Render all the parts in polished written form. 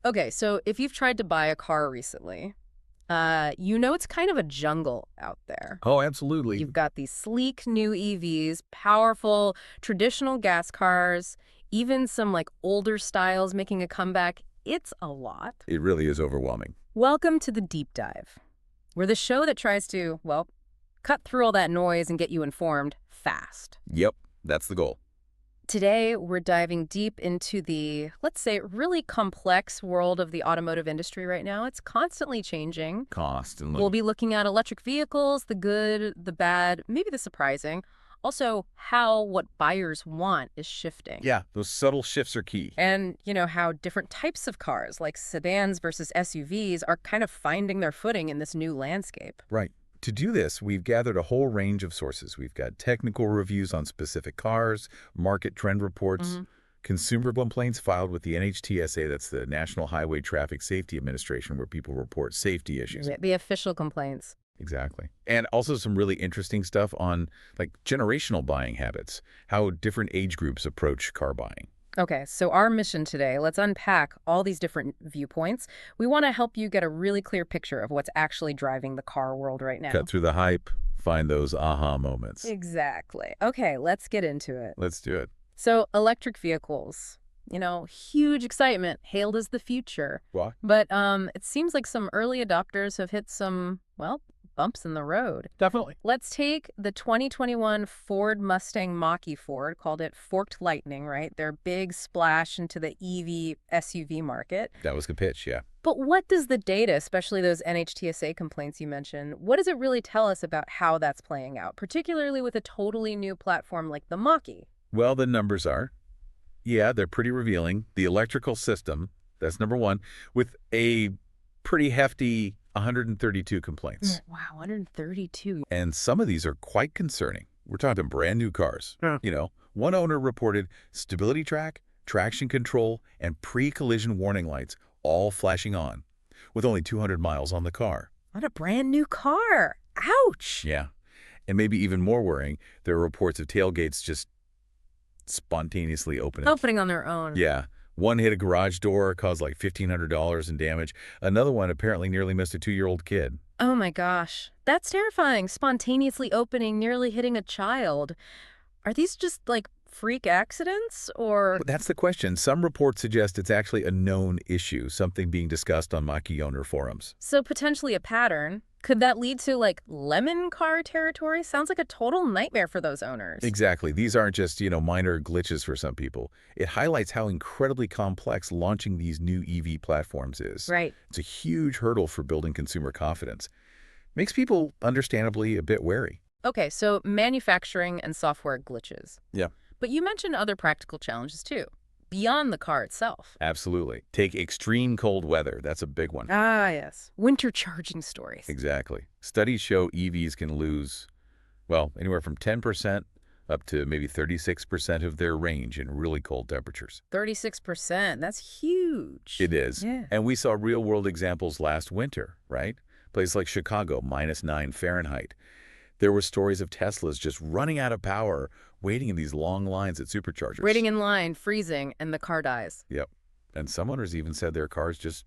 Okay, so if you've tried to buy a car recently, you know it's kind of a jungle out there. Oh, absolutely. You've got these sleek new EVs, powerful traditional gas cars, even some like older styles making a comeback. It's a lot. It really is overwhelming. Welcome to the Deep Dive. We're the show that tries to, well, cut through all that noise and get you informed fast. Yep, that's the goal. Today, we're diving deep into the, let's say, really complex world of the automotive industry right now. It's constantly changing. Constantly. We'll be looking at electric vehicles, the good, the bad, maybe the surprising. Also, how what buyers want is shifting. Yeah, those subtle shifts are key. And, how different types of cars, like sedans versus SUVs, are kind of finding their footing in this new landscape. Right. To do this, we've gathered a whole range of sources. We've got technical reviews on specific cars, market trend reports, consumer complaints filed with the NHTSA, that's the National Highway Traffic Safety Administration, where people report safety issues. The official complaints. Exactly. And also some really interesting stuff on like generational buying habits, how different age groups approach car buying. Okay, so our mission today, let's unpack all these different viewpoints. We want to help you get a really clear picture of what's actually driving the car world right now. Cut through the hype, find those aha moments. Exactly. Okay, let's get into it. Let's do it. So, electric vehicles, huge excitement, hailed as the future. Why? But it seems like some early adopters have hit some, well, bumps in the road. Definitely. Let's take the 2021 Ford Mustang Mach-E. Ford called it Forked Lightning, right? Their big splash into the EV SUV market. That was the pitch, yeah. But what does the data, especially those NHTSA complaints you mentioned, what does it really tell us about how that's playing out, particularly with a totally new platform like the Mach-E? Well, the numbers are, yeah, they're pretty revealing. The electrical system, that's number one, with a pretty hefty 132 complaints. Wow, 132. And some of these are quite concerning. We're talking brand new cars. Yeah. One owner reported stability track, traction control, and pre-collision warning lights all flashing on, with only 200 miles on the car. On a brand new car. Ouch. Yeah. And maybe even more worrying, there are reports of tailgates just spontaneously opening. Opening on their own. Yeah. One hit a garage door, caused like $1,500 in damage. Another one apparently nearly missed a 2-year-old kid. Oh my gosh. That's terrifying. Spontaneously opening, nearly hitting a child. Are these just like freak accidents or? But that's the question. Some reports suggest it's actually a known issue, something being discussed on Mach-E owner forums. So potentially a pattern. Could that lead to like lemon car territory? Sounds like a total nightmare for those owners. Exactly. These aren't just, minor glitches for some people. It highlights how incredibly complex launching these new EV platforms is. Right. It's a huge hurdle for building consumer confidence. Makes people understandably a bit wary. Okay, so manufacturing and software glitches. Yeah. But you mentioned other practical challenges too, beyond the car itself. Absolutely. Take extreme cold weather. That's a big one. Ah, yes. Winter charging stories. Exactly. Studies show EVs can lose, well, anywhere from 10% up to maybe 36% of their range in really cold temperatures. 36%. That's huge. It is. Yeah. And we saw real-world examples last winter, right? Places like Chicago, -9 Fahrenheit. There were stories of Teslas just running out of power, waiting in these long lines at superchargers. Waiting in line, freezing, and the car dies. Yep. And some owners even said their cars just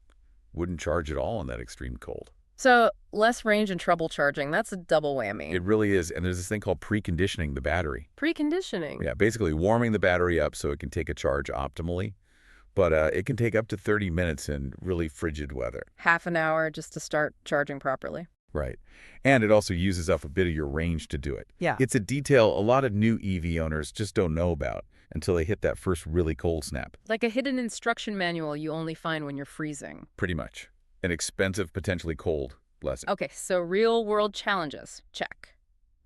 wouldn't charge at all in that extreme cold. So less range and trouble charging. That's a double whammy. It really is. And there's this thing called preconditioning the battery. Preconditioning. Yeah, basically warming the battery up so it can take a charge optimally. But it can take up to 30 minutes in really frigid weather. Half an hour just to start charging properly. Right. And it also uses up a bit of your range to do it. Yeah. It's a detail a lot of new EV owners just don't know about until they hit that first really cold snap. Like a hidden instruction manual you only find when you're freezing. Pretty much. An expensive, potentially cold lesson. Okay, so real world challenges. Check.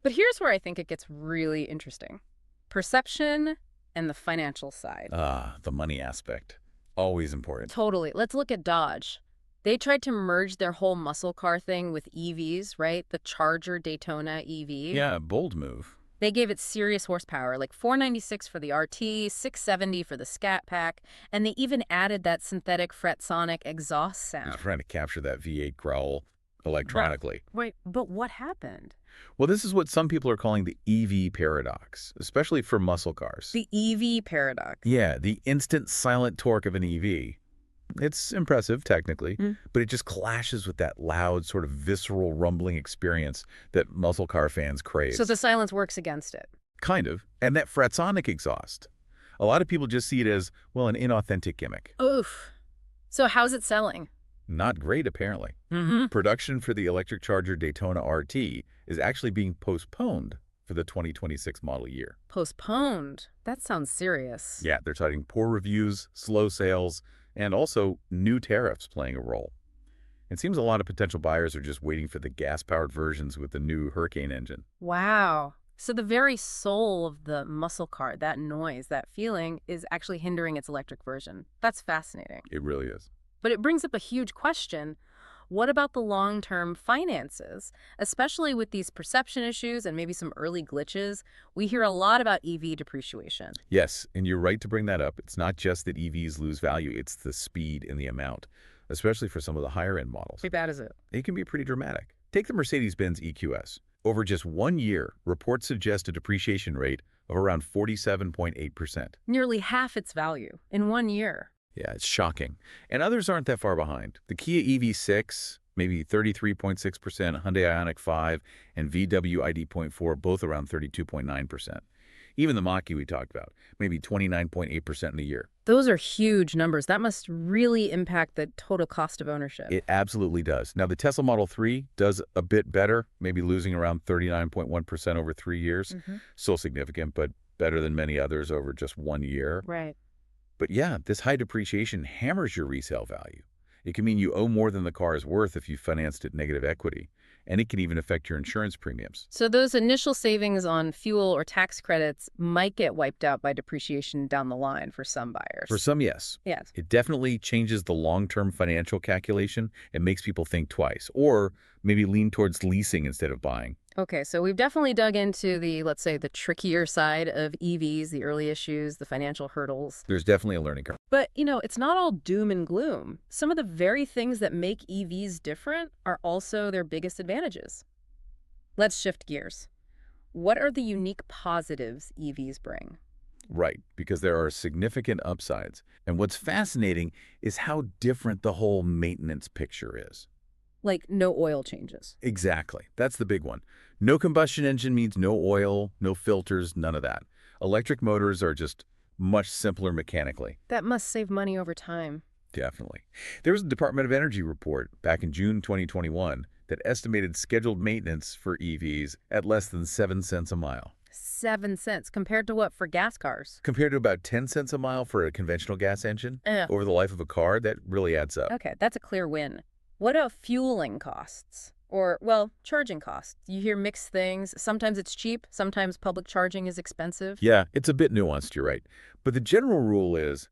But here's where I think it gets really interesting. Perception and the financial side. Ah, the money aspect. Always important. Totally. Let's look at Dodge. They tried to merge their whole muscle car thing with EVs, right? The Charger Daytona EV. Yeah, bold move. They gave it serious horsepower, like 496 for the RT, 670 for the Scat Pack, and they even added that synthetic Fretsonic exhaust sound. Just trying to capture that V8 growl electronically. Wait, but what happened? Well, this is what some people are calling the EV paradox, especially for muscle cars. The EV paradox. Yeah, the instant silent torque of an EV. It's impressive, technically, Mm. but it just clashes with that loud, sort of visceral rumbling experience that muscle car fans crave. So the silence works against it. Kind of. And that fratsonic exhaust. A lot of people just see it as, well, an inauthentic gimmick. Oof. So how's it selling? Not great, apparently. Mm-hmm. Production for the electric charger Daytona RT is actually being postponed for the 2026 model year. Postponed. That sounds serious. Yeah, they're citing poor reviews, slow sales, and also new tariffs playing a role. It seems a lot of potential buyers are just waiting for the gas-powered versions with the new Hurricane engine. Wow. So the very soul of the muscle car, that noise, that feeling, is actually hindering its electric version. That's fascinating. It really is. But it brings up a huge question. What about the long-term finances? Especially with these perception issues and maybe some early glitches, we hear a lot about EV depreciation. Yes, and you're right to bring that up. It's not just that EVs lose value, it's the speed and the amount, especially for some of the higher-end models. How bad is it? It can be pretty dramatic. Take the Mercedes-Benz EQS. Over just 1 year, reports suggest a depreciation rate of around 47.8%. Nearly half its value in 1 year. Yeah, it's shocking. And others aren't that far behind. The Kia EV6, maybe 33.6%, Hyundai Ioniq 5, and VW ID.4, both around 32.9%. Even the Mach-E we talked about, maybe 29.8% in a year. Those are huge numbers. That must really impact the total cost of ownership. It absolutely does. Now, the Tesla Model 3 does a bit better, maybe losing around 39.1% over 3 years. Still significant, but better than many others over just 1 year. Right. But yeah, this high depreciation hammers your resale value. It can mean you owe more than the car is worth if you financed at negative equity, and it can even affect your insurance premiums. So those initial savings on fuel or tax credits might get wiped out by depreciation down the line for some buyers. For some, yes. Yes. It definitely changes the long-term financial calculation and makes people think twice, or maybe lean towards leasing instead of buying. Okay, so we've definitely dug into the, let's say, the trickier side of EVs, the early issues, the financial hurdles. There's definitely a learning curve. But, it's not all doom and gloom. Some of the very things that make EVs different are also their biggest advantages. Let's shift gears. What are the unique positives EVs bring? Right, because there are significant upsides. And what's fascinating is how different the whole maintenance picture is. Like no oil changes. Exactly. That's the big one. No combustion engine means no oil, no filters, none of that. Electric motors are just much simpler mechanically. That must save money over time. Definitely. There was a Department of Energy report back in June 2021 that estimated scheduled maintenance for EVs at less than 7 cents a mile. 7 cents compared to what for gas cars? Compared to about 10 cents a mile for a conventional gas engine, over the life of a car, that really adds up. Okay, that's a clear win. What about fueling costs? Or, well, charging costs. You hear mixed things. Sometimes it's cheap. Sometimes public charging is expensive. Yeah, it's a bit nuanced, you're right. But the general rule is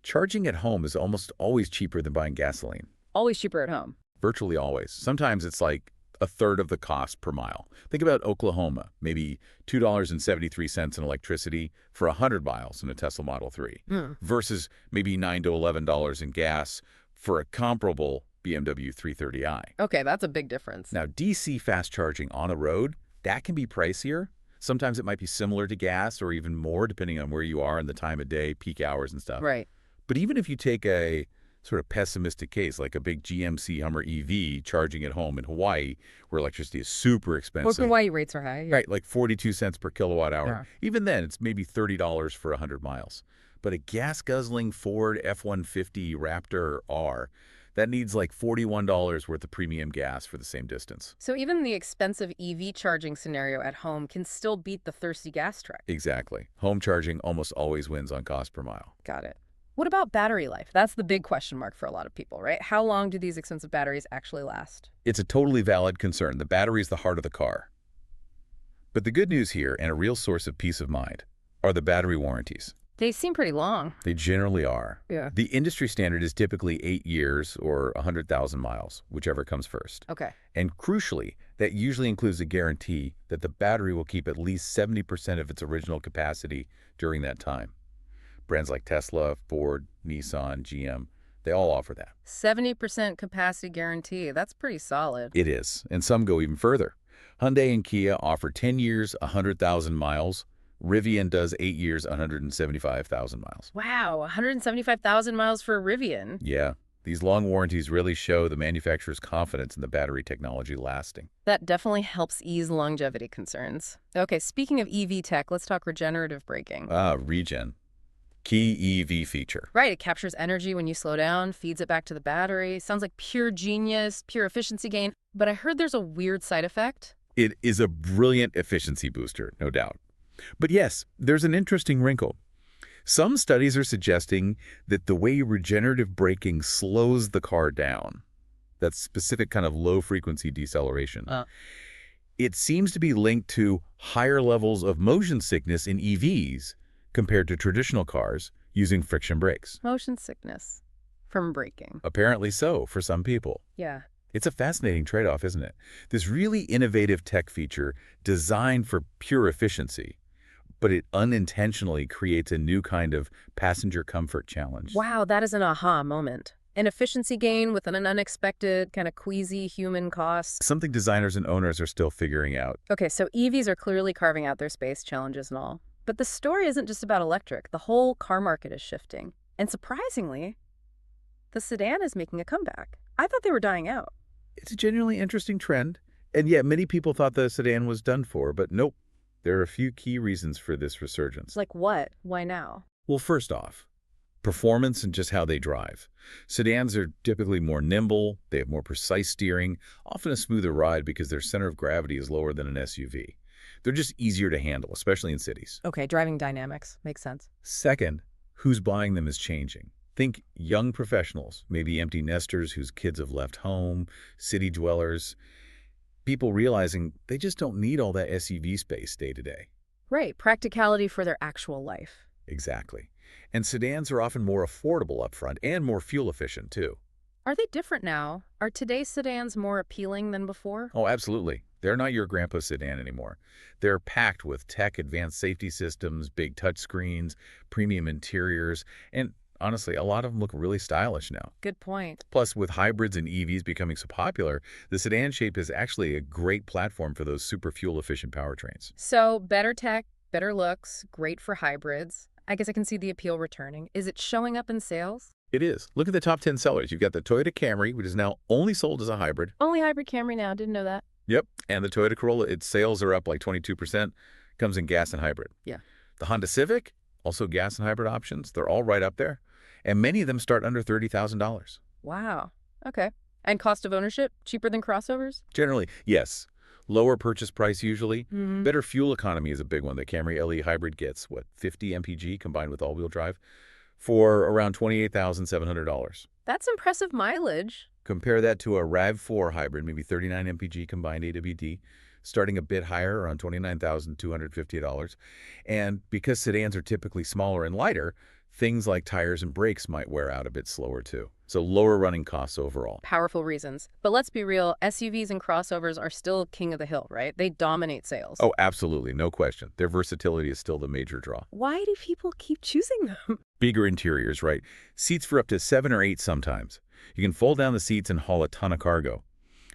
charging at home is almost always cheaper than buying gasoline. Always cheaper at home. Virtually always. Sometimes it's like a third of the cost per mile. Think about Oklahoma, maybe $2.73 in electricity for 100 miles in a Tesla Model 3 versus maybe $9 to $11 in gas for a comparable BMW 330i. Okay, that's a big difference. Now, DC fast charging on the road, that can be pricier. Sometimes it might be similar to gas or even more depending on where you are and the time of day, peak hours and stuff. Right. But even if you take a sort of pessimistic case like a big GMC Hummer EV charging at home in Hawaii where electricity is super expensive. Well, Hawaii rates are high. Right, like 42 cents per kilowatt hour. Yeah. Even then, it's maybe $30 for 100 miles. But a gas-guzzling Ford F-150 Raptor R, that needs like $41 worth of premium gas for the same distance. So even the expensive EV charging scenario at home can still beat the thirsty gas truck. Exactly. Home charging almost always wins on cost per mile. Got it. What about battery life? That's the big question mark for a lot of people, right? How long do these expensive batteries actually last? It's a totally valid concern. The battery is the heart of the car. But the good news here, and a real source of peace of mind, are the battery warranties. They seem pretty long. They generally are. Yeah. The industry standard is typically 8 years or 100,000 miles, whichever comes first. Okay. And crucially, that usually includes a guarantee that the battery will keep at least 70% of its original capacity during that time. Brands like Tesla, Ford, Nissan, GM, they all offer that. 70% capacity guarantee. That's pretty solid. It is, and some go even further. Hyundai and Kia offer 10 years, 100,000 miles, Rivian does 8 years, 175,000 miles. Wow, 175,000 miles for a Rivian. Yeah, these long warranties really show the manufacturer's confidence in the battery technology lasting. That definitely helps ease longevity concerns. Okay, speaking of EV tech, let's talk regenerative braking. Regen. Key EV feature. Right, it captures energy when you slow down, feeds it back to the battery. Sounds like pure genius, pure efficiency gain. But I heard there's a weird side effect. It is a brilliant efficiency booster, no doubt. But yes, there's an interesting wrinkle. Some studies are suggesting that the way regenerative braking slows the car down, that specific kind of low-frequency deceleration, it seems to be linked to higher levels of motion sickness in EVs compared to traditional cars using friction brakes. Motion sickness from braking. Apparently so for some people. Yeah. It's a fascinating trade-off, isn't it? This really innovative tech feature designed for pure efficiency, but it unintentionally creates a new kind of passenger comfort challenge. Wow, that is an aha moment. An efficiency gain with an unexpected, kind of queasy human cost. Something designers and owners are still figuring out. Okay, so EVs are clearly carving out their space challenges and all. But the story isn't just about electric. The whole car market is shifting. And surprisingly, the sedan is making a comeback. I thought they were dying out. It's a genuinely interesting trend, and yet many people thought the sedan was done for, but nope. There are a few key reasons for this resurgence. Like what? Why now? Well, first off, performance and just how they drive. Sedans are typically more nimble, they have more precise steering, often a smoother ride because their center of gravity is lower than an SUV. They're just easier to handle, especially in cities. Okay, driving dynamics. Makes sense. Second, who's buying them is changing. Think young professionals, maybe empty nesters whose kids have left home, city dwellers, people realizing they just don't need all that SUV space day to day. Right, practicality for their actual life. Exactly. And sedans are often more affordable up front and more fuel efficient, too. Are they different now? Are today's sedans more appealing than before? Oh, absolutely. They're not your grandpa's sedan anymore. They're packed with tech, advanced safety systems, big touchscreens, premium interiors, and honestly, a lot of them look really stylish now. Good point. Plus, with hybrids and EVs becoming so popular, the sedan shape is actually a great platform for those super fuel-efficient powertrains. So, better tech, better looks, great for hybrids. I guess I can see the appeal returning. Is it showing up in sales? It is. Look at the top 10 sellers. You've got the Toyota Camry, which is now only sold as a hybrid. Only hybrid Camry now. Didn't know that. Yep. And the Toyota Corolla, its sales are up like 22%. Comes in gas and hybrid. Yeah. The Honda Civic, also gas and hybrid options. They're all right up there. And many of them start under $30,000. Wow. Okay. And cost of ownership? Cheaper than crossovers? Generally, yes. Lower purchase price usually. Mm-hmm. Better fuel economy is a big one. The Camry LE Hybrid gets, 50 mpg combined with all-wheel drive for around $28,700. That's impressive mileage. Compare that to a RAV4 hybrid, maybe 39 mpg combined AWD, starting a bit higher, around $29,250. And because sedans are typically smaller and lighter, things like tires and brakes might wear out a bit slower too. So lower running costs overall. Powerful reasons. But let's be real, SUVs and crossovers are still king of the hill, right? They dominate sales. Oh, absolutely. No question. Their versatility is still the major draw. Why do people keep choosing them? Bigger interiors, right? Seats for up to 7 or 8 sometimes. You can fold down the seats and haul a ton of cargo.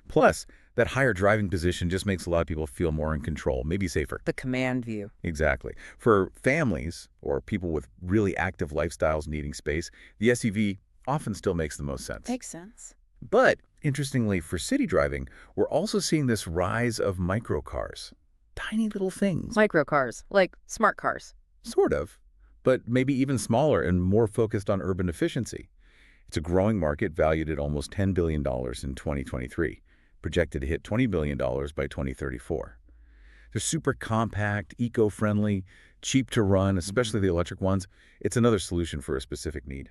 Plus, that higher driving position just makes a lot of people feel more in control, maybe safer. The command view. Exactly. For families or people with really active lifestyles needing space, the SUV often still makes the most sense. Makes sense. But, interestingly, for city driving, we're also seeing this rise of microcars. Tiny little things. Microcars, like smart cars. Sort of, but maybe even smaller and more focused on urban efficiency. It's a growing market valued at almost $10 billion in 2023, projected to hit $20 billion by 2034. They're super compact, eco-friendly, cheap to run, especially the electric ones. It's another solution for a specific need.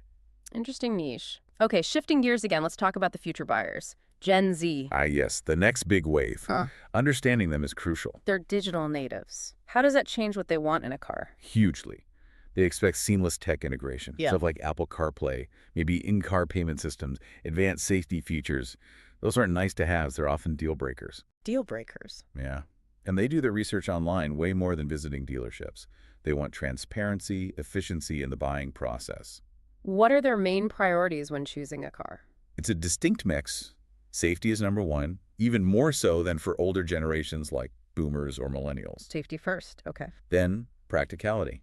Interesting niche. Okay, shifting gears again, let's talk about the future buyers. Gen Z. Yes, the next big wave. Understanding them is crucial. They're digital natives. How does that change what they want in a car? Hugely. They expect seamless tech integration, Yeah. stuff like Apple CarPlay, maybe in-car payment systems, advanced safety features. Those aren't nice-to-haves, they're often deal breakers. Deal breakers. Yeah. And they do their research online way more than visiting dealerships. They want transparency, efficiency in the buying process. What are their main priorities when choosing a car? It's a distinct mix. Safety is number one, even more so than for older generations like boomers or millennials. Safety first. Okay. Then, Practicality.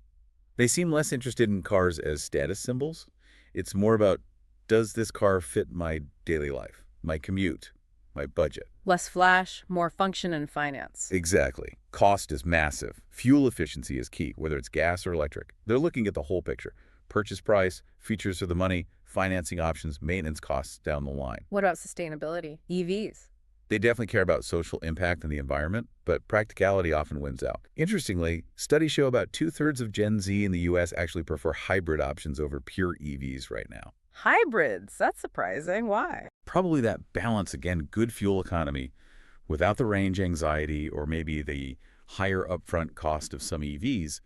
They seem less interested in cars as status symbols. It's more about, does this car fit my daily life, my commute, my budget? Less flash, more function and finance. Exactly. Cost is massive. Fuel efficiency is key, whether it's gas or electric. They're looking at the whole picture. Purchase price, features for the money, financing options, maintenance costs down the line. What about sustainability? EVs. They definitely care about social impact and the environment, but practicality often wins out. Interestingly, studies show about 2/3 of Gen Z in the U.S. actually prefer hybrid options over pure EVs right now. Hybrids. That's surprising. Why? Probably that balance, again, good fuel economy without the range anxiety or maybe the higher upfront cost of some EVs.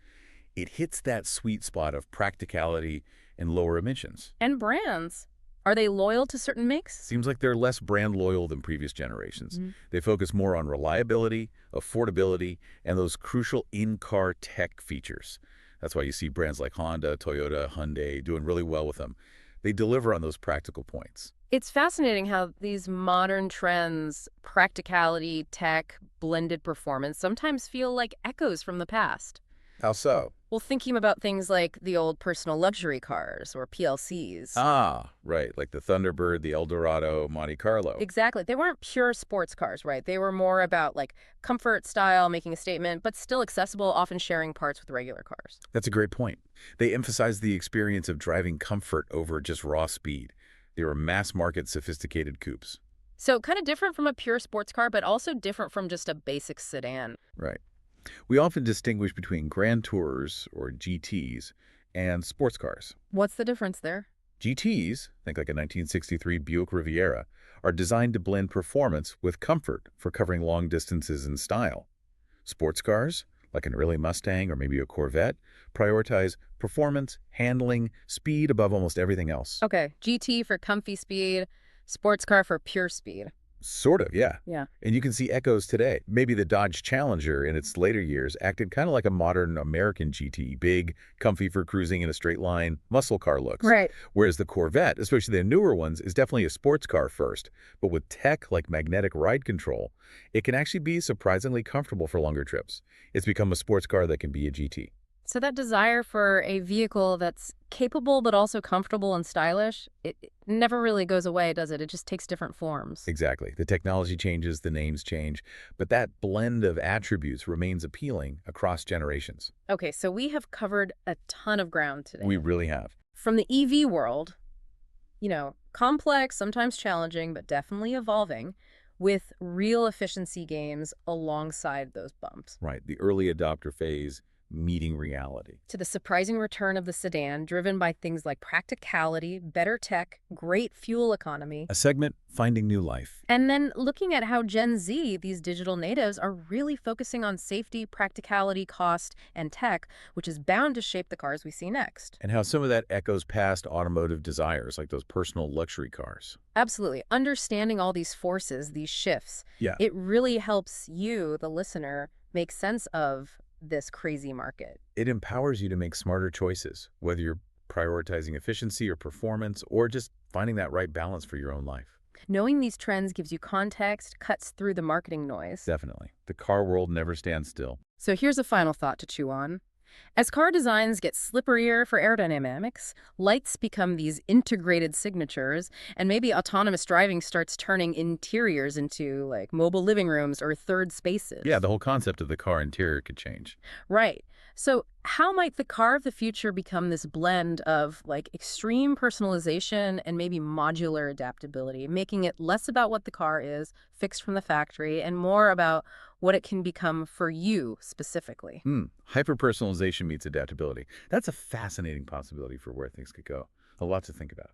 It hits that sweet spot of practicality and lower emissions. And brands. Are they loyal to certain makes? Seems like they're less brand loyal than previous generations. Mm. They focus more on reliability, affordability, and those crucial in-car tech features. That's why you see brands like Honda, Toyota, Hyundai doing really well with them. They deliver on those practical points. It's fascinating how these modern trends, practicality, tech, blended performance, sometimes feel like echoes from the past. How so? Well, thinking about things like the old personal luxury cars or PLCs. Ah, right, like the Thunderbird, the Eldorado, Monte Carlo. Exactly. They weren't pure sports cars, right? They were more about like comfort, style, making a statement, but still accessible, often sharing parts with regular cars. That's a great point. They emphasize the experience of driving comfort over just raw speed. They were mass-market, sophisticated coupes. So kind of different from a pure sports car, but also different from just a basic sedan. Right. We often distinguish between Grand Tours, or GTs, and sports cars. What's the difference there? GTs, think like a 1963 Buick Riviera, are designed to blend performance with comfort for covering long distances and style. Sports cars, like an early Mustang or maybe a Corvette, prioritize performance, handling, speed above almost everything else. Okay, GT for comfy speed, sports car for pure speed. Sort of, yeah. Yeah. And you can see echoes today. Maybe the Dodge Challenger in its later years acted kind of like a modern American GT, big, comfy for cruising in a straight line, muscle car looks. Right. Whereas the Corvette, especially the newer ones, is definitely a sports car first. But with tech like magnetic ride control, it can actually be surprisingly comfortable for longer trips. It's become a sports car that can be a GT. So that desire for a vehicle that's capable but also comfortable and stylish, it never really goes away, does it? It just takes different forms. Exactly. The technology changes, the names change, but that blend of attributes remains appealing across generations. Okay, so we have covered a ton of ground today. We really have. From the EV world, complex, sometimes challenging, but definitely evolving, with real efficiency gains alongside those bumps. Right. The early adopter phase meeting reality. To the surprising return of the sedan, driven by things like practicality, better tech, great fuel economy. A segment finding new life. And then looking at how Gen Z, these digital natives, are really focusing on safety, practicality, cost, and tech, which is bound to shape the cars we see next. And how some of that echoes past automotive desires, like those personal luxury cars. Absolutely. Understanding all these forces, these shifts, it really helps you, the listener, make sense of this crazy market. It empowers you to make smarter choices, whether you're prioritizing efficiency or performance, or just finding that right balance for your own life. Knowing these trends gives you context, cuts through the marketing noise. Definitely. The car world never stands still. So here's a final thought to chew on. As car designs get slipperier for aerodynamics, lights become these integrated signatures, and maybe autonomous driving starts turning interiors into like mobile living rooms or third spaces. Yeah, the whole concept of the car interior could change. Right. So how might the car of the future become this blend of like extreme personalization and maybe modular adaptability, making it less about what the car is, fixed from the factory, and more about what it can become for you specifically? Hyper-personalization meets adaptability. That's a fascinating possibility for where things could go. A lot to think about.